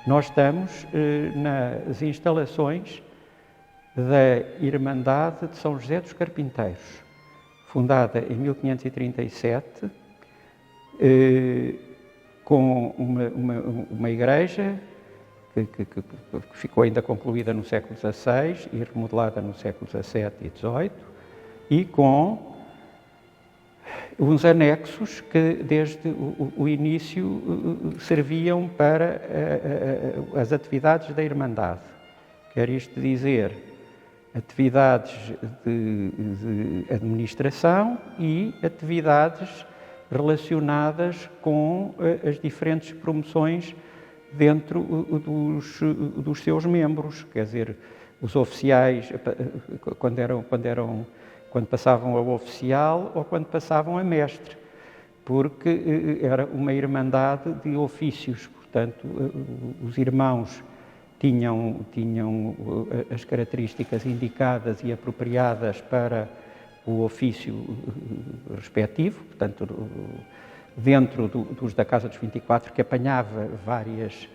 Nós estamos nas instalações da Irmandade de São José dos Carpinteiros, fundada em 1537, com uma igreja que ficou ainda concluída no século XVI e remodelada no século XVII e XVIII, e com uns anexos que desde o início serviam para as atividades da Irmandade. Quer isto dizer, atividades de administração e atividades relacionadas com as diferentes promoções dentro dos seus membros, quer dizer, os oficiais, quando passavam a oficial ou quando passavam a mestre, porque era uma irmandade de ofícios, portanto, os irmãos tinham as características indicadas e apropriadas para o ofício respectivo, portanto, dentro dos da Casa dos 24, que apanhava várias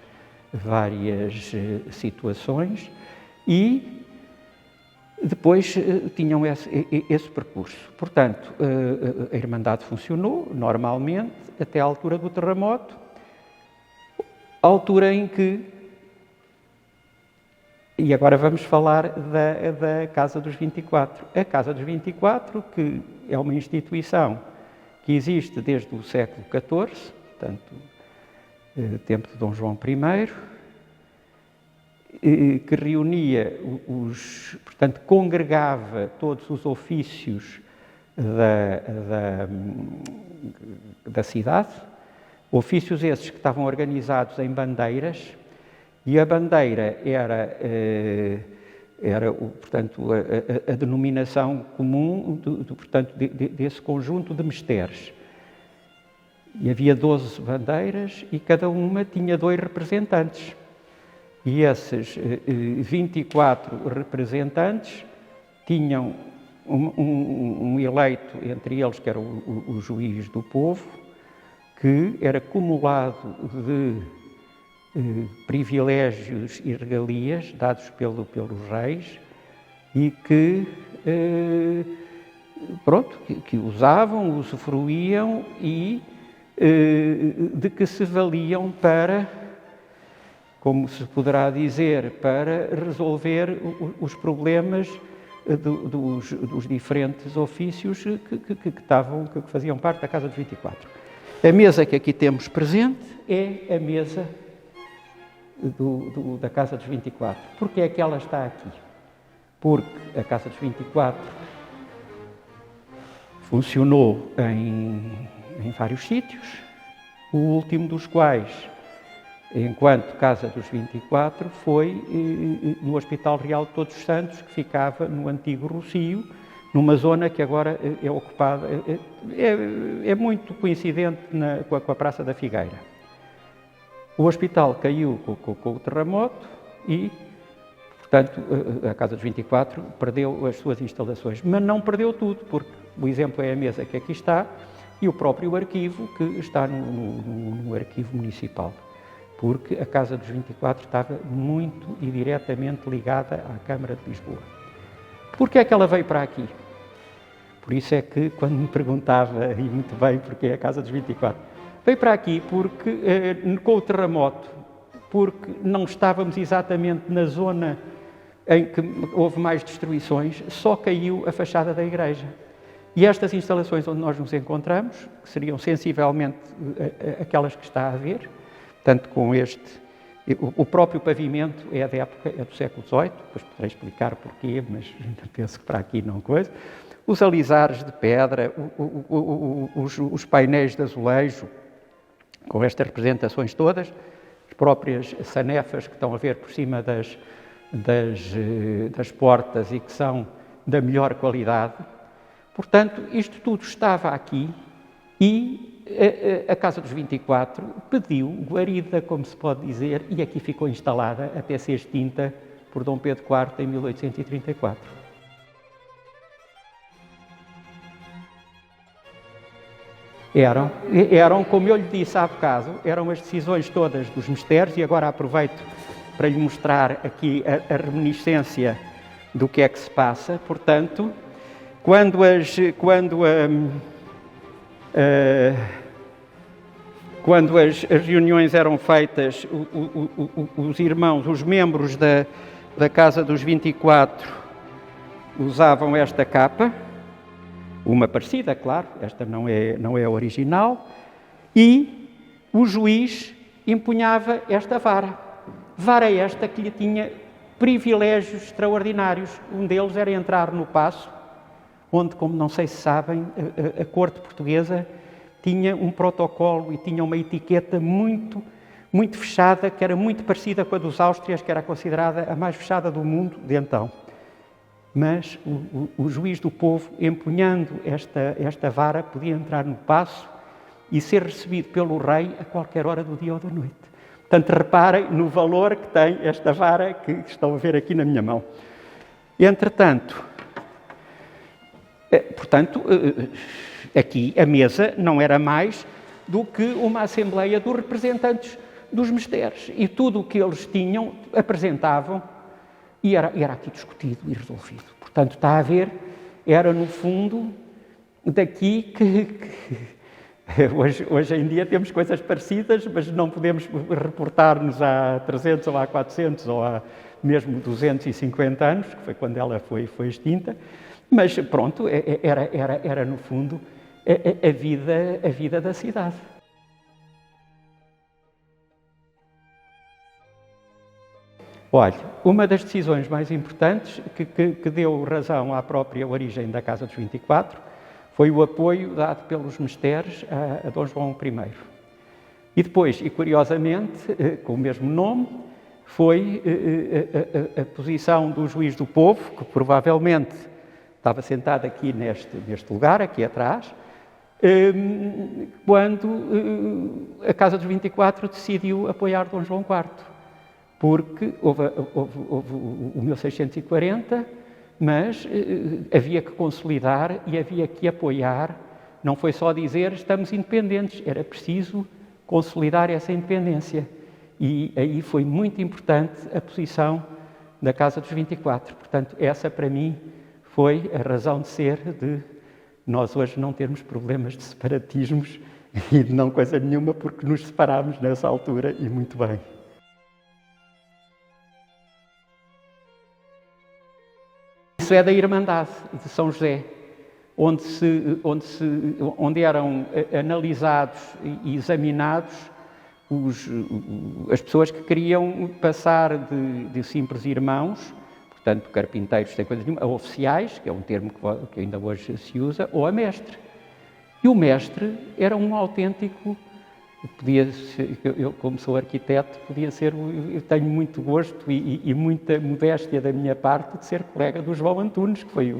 situações, e depois tinham esse percurso. Portanto, a Irmandade funcionou normalmente até à altura do terremoto, altura em que, e agora vamos falar da Casa dos 24. A Casa dos 24, que é uma instituição que existe desde o século XIV, portanto, tempo de Dom João I, que reunia portanto, congregava todos os ofícios da cidade, ofícios esses que estavam organizados em bandeiras, e a bandeira era portanto, a denominação comum portanto, desse conjunto de mesteres. E havia 12 bandeiras e cada uma tinha 2 representantes. E esses 24 representantes tinham um eleito entre eles, que era o juiz do povo, que era cumulado de privilégios e regalias dados pelos reis e que usavam, usufruíam e de que se valiam para, como se poderá dizer, para resolver os problemas dos diferentes ofícios que faziam parte da Casa dos 24. A mesa que aqui temos presente é a mesa da Casa dos 24. Porquê é que ela está aqui? Porque a Casa dos 24 funcionou em vários sítios, o último dos quais, enquanto Casa dos 24, foi no Hospital Real de Todos os Santos, que ficava no antigo Rossio, numa zona que agora é ocupada, é muito coincidente com a Praça da Figueira. O hospital caiu com o terremoto e, portanto, a Casa dos 24 perdeu as suas instalações, mas não perdeu tudo, porque o exemplo é a mesa que aqui está e o próprio arquivo que está no arquivo municipal, porque a Casa dos 24 estava muito e diretamente ligada à Câmara de Lisboa. Porquê é que ela veio para aqui? Por isso é que, quando me perguntava, e muito bem, porquê a Casa dos 24, veio para aqui porque, com o terremoto, porque não estávamos exatamente na zona em que houve mais destruições, só caiu a fachada da igreja. E estas instalações onde nós nos encontramos, que seriam sensivelmente aquelas que está a ver, tanto com o próprio pavimento é da época, é do século XVIII, depois poderei explicar porquê, mas penso que para aqui não coisa. Os alisares de pedra, os painéis de azulejo, com estas representações todas, as próprias sanefas que estão a ver por cima das portas e que são da melhor qualidade. Portanto, isto tudo estava aqui e a Casa dos 24 pediu guarida, como se pode dizer, e aqui ficou instalada até ser extinta por Dom Pedro IV em 1834. Eram, como eu lhe disse há bocado, eram as decisões todas dos mistérios, e agora aproveito para lhe mostrar aqui a reminiscência do que é que se passa. Portanto, quando as reuniões eram feitas, os irmãos, os membros da Casa dos 24 usavam esta capa, uma parecida, claro, esta não é a original, e o juiz empunhava esta vara. Vara esta que lhe tinha privilégios extraordinários. Um deles era entrar no paço, onde, como não sei se sabem, a corte portuguesa tinha um protocolo e tinha uma etiqueta muito, muito fechada, que era muito parecida com a dos Áustrias, que era considerada a mais fechada do mundo de então. Mas o juiz do povo, empunhando esta vara, podia entrar no paço e ser recebido pelo rei a qualquer hora do dia ou da noite. Portanto, reparem no valor que tem esta vara que estão a ver aqui na minha mão. Entretanto, aqui a mesa não era mais do que uma assembleia dos representantes dos mistérios. E tudo o que eles tinham, apresentavam, e era aqui discutido e resolvido. Portanto, está a ver, era no fundo daqui que hoje em dia temos coisas parecidas, mas não podemos reportar-nos há 300 ou há 400 ou há mesmo 250 anos, que foi quando ela foi extinta. Mas pronto, era no fundo a vida da cidade. Olha, uma das decisões mais importantes que deu razão à própria origem da Casa dos 24 foi o apoio dado pelos mestérios a Dom João I. E depois, e curiosamente, com o mesmo nome, foi a posição do juiz do povo, que provavelmente estava sentado aqui neste lugar, aqui atrás, quando a Casa dos 24 decidiu apoiar Dom João IV. Porque houve o 1640, mas havia que consolidar e havia que apoiar. Não foi só dizer estamos independentes, era preciso consolidar essa independência. E aí foi muito importante a posição da Casa dos 24. Portanto, essa para mim foi a razão de ser de nós hoje não termos problemas de separatismos e de não coisa nenhuma, porque nos separámos nessa altura e muito bem. Isso é da Irmandade de São José, onde eram analisados e examinados as pessoas que queriam passar de simples irmãos, portanto, carpinteiros sem coisa nenhuma, a oficiais, que é um termo que ainda hoje se usa, ou a mestre. E o mestre era um autêntico. Podia ser, eu como sou arquiteto, eu tenho muito gosto e muita modéstia da minha parte de ser colega do João Antunes, que foi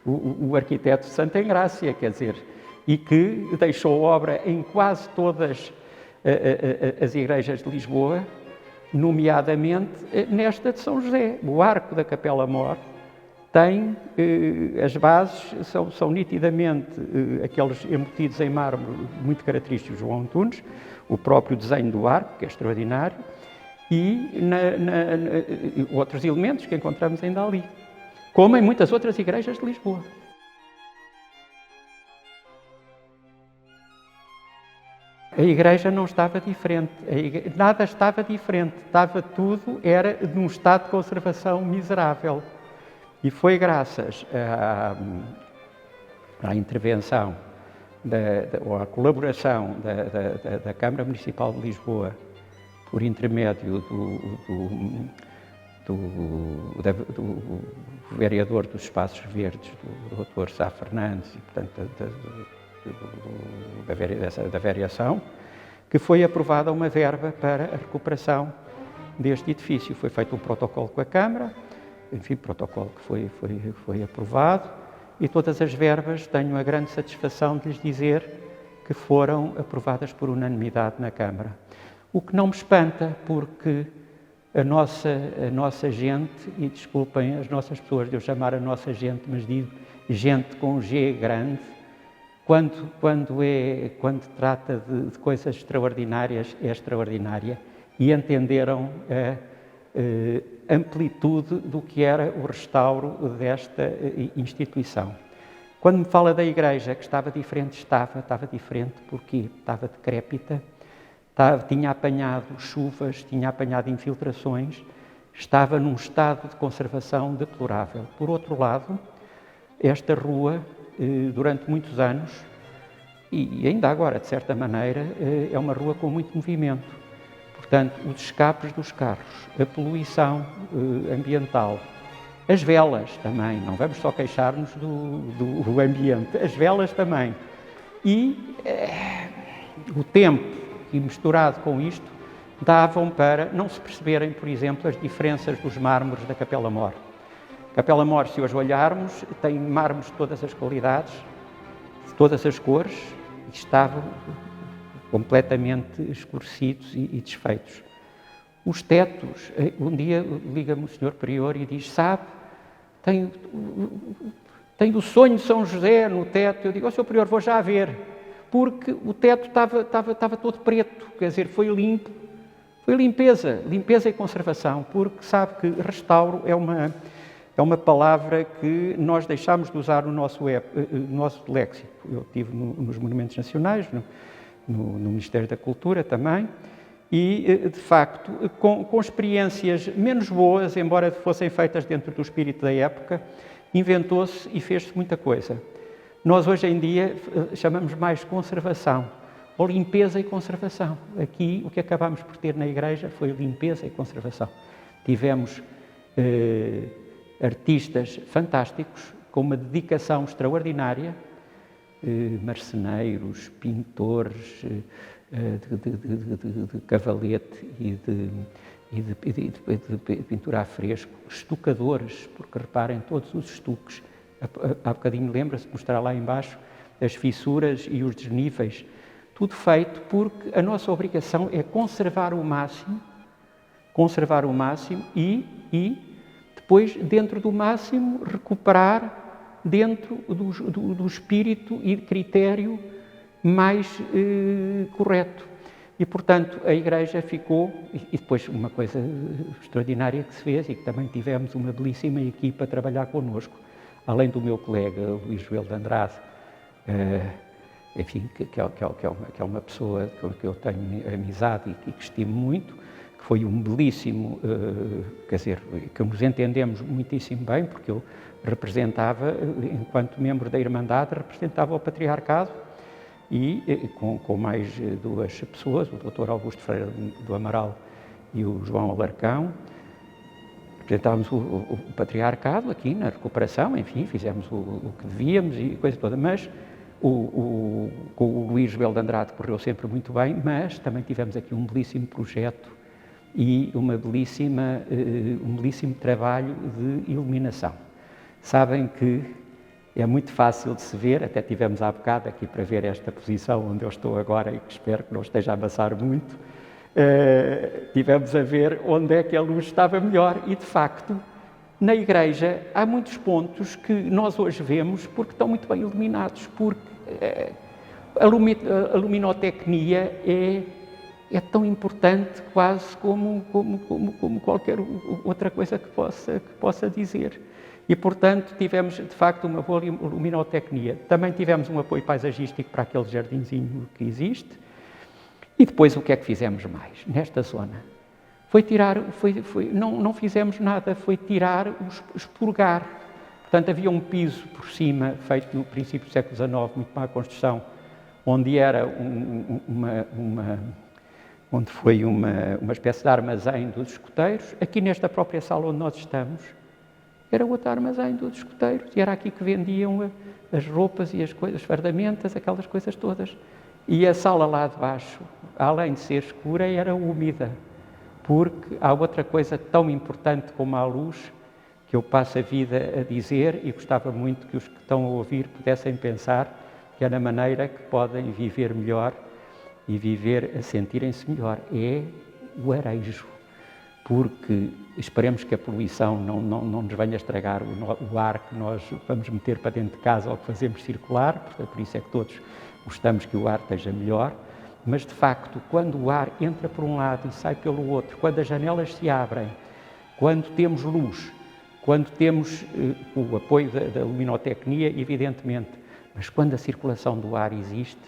o arquiteto de Santa Engrácia, quer dizer, e que deixou obra em quase todas as igrejas de Lisboa, nomeadamente nesta de São José. O arco da Capela Mor tem, as bases são nitidamente aqueles embutidos em mármore muito característicos de João Antunes, o próprio desenho do arco, que é extraordinário, e outros elementos que encontramos ainda ali, como em muitas outras igrejas de Lisboa. A igreja não estava diferente, nada estava diferente, era num estado de conservação miserável. E foi graças à intervenção ou à colaboração da Câmara Municipal de Lisboa, por intermédio do vereador dos Espaços Verdes, do Dr. Sá Fernandes, e, portanto, da variação, que foi aprovada uma verba para a recuperação deste edifício. Foi feito um protocolo com a Câmara, enfim, protocolo que foi aprovado, e todas as verbas tenho a grande satisfação de lhes dizer que foram aprovadas por unanimidade na Câmara. O que não me espanta, porque a nossa gente, e desculpem as nossas pessoas de eu chamar a nossa gente, mas digo gente com G grande, quando trata de coisas extraordinárias, é extraordinária, e entenderam a amplitude do que era o restauro desta instituição. Quando me fala da igreja que estava diferente, estava diferente porque estava decrépita, tinha apanhado chuvas, tinha apanhado infiltrações, estava num estado de conservação deplorável. Por outro lado, esta rua, durante muitos anos, e ainda agora, de certa maneira, é uma rua com muito movimento. Portanto, os escapes dos carros, a poluição ambiental, as velas também, não vamos só queixar-nos do ambiente, as velas também. E o tempo, e misturado com isto, davam para não se perceberem, por exemplo, as diferenças dos mármores da Capela Mor. Capela Mor, se hoje olharmos, tem mármores de todas as qualidades, de todas as cores, e estavam completamente escurecidos e desfeitos. Os tetos, um dia liga-me o senhor prior e diz, sabe, tem o sonho de São José no teto. Eu digo, senhor prior, vou já ver, porque o teto estava todo preto, quer dizer, foi limpo, foi limpeza e conservação, porque sabe que restauro é uma palavra que nós deixámos de usar no nosso léxico. Eu estive nos Monumentos Nacionais, no Ministério da Cultura também, e, de facto, com experiências menos boas, embora fossem feitas dentro do espírito da época, inventou-se e fez-se muita coisa. Nós, hoje em dia, chamamos mais conservação, ou limpeza e conservação. Aqui, o que acabámos por ter na igreja foi limpeza e conservação. Tivemos artistas fantásticos, com uma dedicação extraordinária, marceneiros, pintores, de cavalete e de pintura a fresco, estucadores, porque reparem todos os estuques. Há bocadinho lembra-se de mostrar lá embaixo as fissuras e os desníveis. Tudo feito porque a nossa obrigação é conservar o máximo e depois, dentro do máximo, recuperar dentro do espírito e critério mais correto. E, portanto, a Igreja ficou, e depois uma coisa extraordinária que se fez, e que também tivemos uma belíssima equipa a trabalhar connosco, além do meu colega Luís Joel de Andrade, enfim, que é uma pessoa com que eu tenho amizade e que estimo muito, que foi um belíssimo, quer dizer, que nos entendemos muitíssimo bem, porque eu representava, enquanto membro da Irmandade, representava o Patriarcado, e com mais duas pessoas, o Dr. Augusto Freire do Amaral e o João Alarcão, representávamos o Patriarcado aqui na recuperação, enfim, fizemos o que devíamos e coisa toda, mas com o Luís Joel de Andrade correu sempre muito bem, mas também tivemos aqui um belíssimo projeto e um belíssimo trabalho de iluminação. Sabem que é muito fácil de se ver, até tivemos há bocado aqui para ver esta posição onde eu estou agora e que espero que não esteja a amassar muito, tivemos a ver onde é que a luz estava melhor e, de facto, na igreja há muitos pontos que nós hoje vemos porque estão muito bem iluminados, porque a luminotecnia é tão importante quase como qualquer outra coisa que possa dizer. E, portanto, tivemos, de facto, uma boa luminotecnia. Também tivemos um apoio paisagístico para aquele jardinzinho que existe. E depois, o que é que fizemos mais nesta zona? Foi tirar, não fizemos nada, foi tirar, expurgar. Portanto, havia um piso por cima, feito no princípio do século XIX, muito má construção, onde era onde foi uma espécie de armazém dos escoteiros. Aqui nesta própria sala onde nós estamos, era outro armazém dos escoteiros, e era aqui que vendiam as roupas e as fardamentas, aquelas coisas todas. E a sala lá de baixo, além de ser escura, era úmida, porque há outra coisa tão importante como a luz, que eu passo a vida a dizer, e gostava muito que os que estão a ouvir pudessem pensar que é na maneira que podem viver melhor e viver a sentirem-se melhor. É o arejo. porque esperemos que a poluição não nos venha estragar o ar que nós vamos meter para dentro de casa ou que fazemos circular, portanto, por isso é que todos gostamos que o ar esteja melhor, mas de facto, quando o ar entra por um lado e sai pelo outro, quando as janelas se abrem, quando temos luz, quando temos o apoio da luminotecnia, evidentemente, mas quando a circulação do ar existe,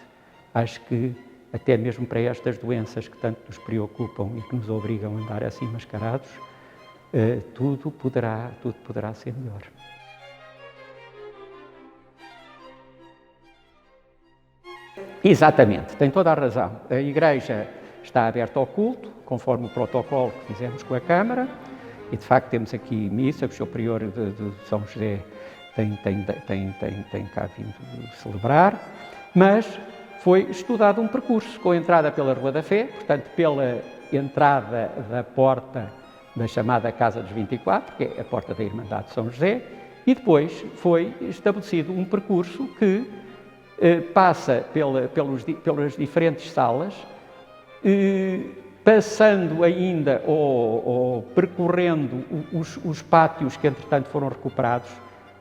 acho que até mesmo para estas doenças que tanto nos preocupam e que nos obrigam a andar assim mascarados, tudo poderá ser melhor. Exatamente, tem toda a razão. A Igreja está aberta ao culto, conforme o protocolo que fizemos com a Câmara, e de facto temos aqui missa, que o Sr. Prior de São José tem cá vindo celebrar, mas foi estudado um percurso com a entrada pela Rua da Fé, portanto pela entrada da porta da chamada Casa dos 24, que é a porta da Irmandade de São José, e depois foi estabelecido um percurso que passa pelas diferentes salas, passando ainda ou percorrendo os pátios que entretanto foram recuperados,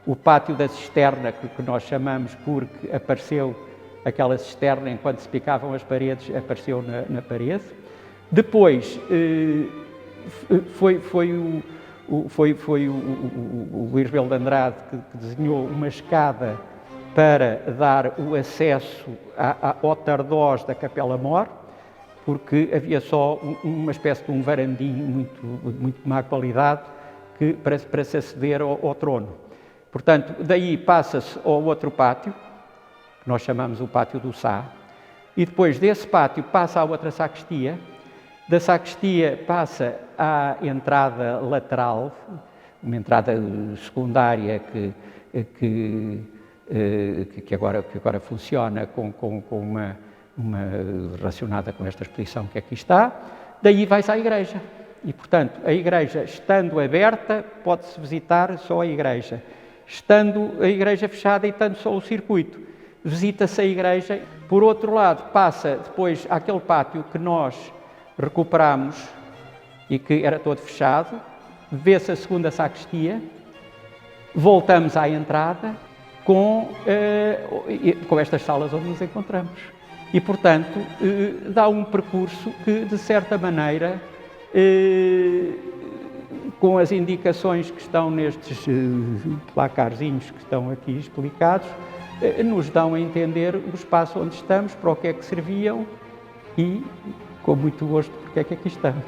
o pátio da cisterna, que nós chamamos porque apareceu aquela cisterna, enquanto se picavam as paredes, apareceu na parede. Depois foi o Luís Rebelo de Andrade que desenhou uma escada para dar o acesso ao tardós da Capela Mor, porque havia só uma espécie de um varandinho muito de má qualidade para se aceder ao trono. Portanto, daí passa-se ao outro pátio, que nós chamamos o Pátio do Sá, e depois desse pátio passa à outra sacristia, da sacristia passa à entrada lateral, uma entrada secundária que agora funciona com uma relacionada com esta exposição que aqui está. Daí vai-se à igreja. E, portanto, a igreja, estando aberta, pode-se visitar só a igreja. Estando a igreja fechada e estando só o circuito, visita-se a igreja. Por outro lado, passa depois àquele pátio que nós recuperamos e que era todo fechado, vê-se a segunda sacristia, voltamos à entrada com estas salas onde nos encontramos. E, portanto, dá um percurso que, de certa maneira, com as indicações que estão nestes placarzinhos que estão aqui explicados, nos dão a entender o espaço onde estamos, para o que é que serviam e, com muito gosto, porque é que aqui estamos.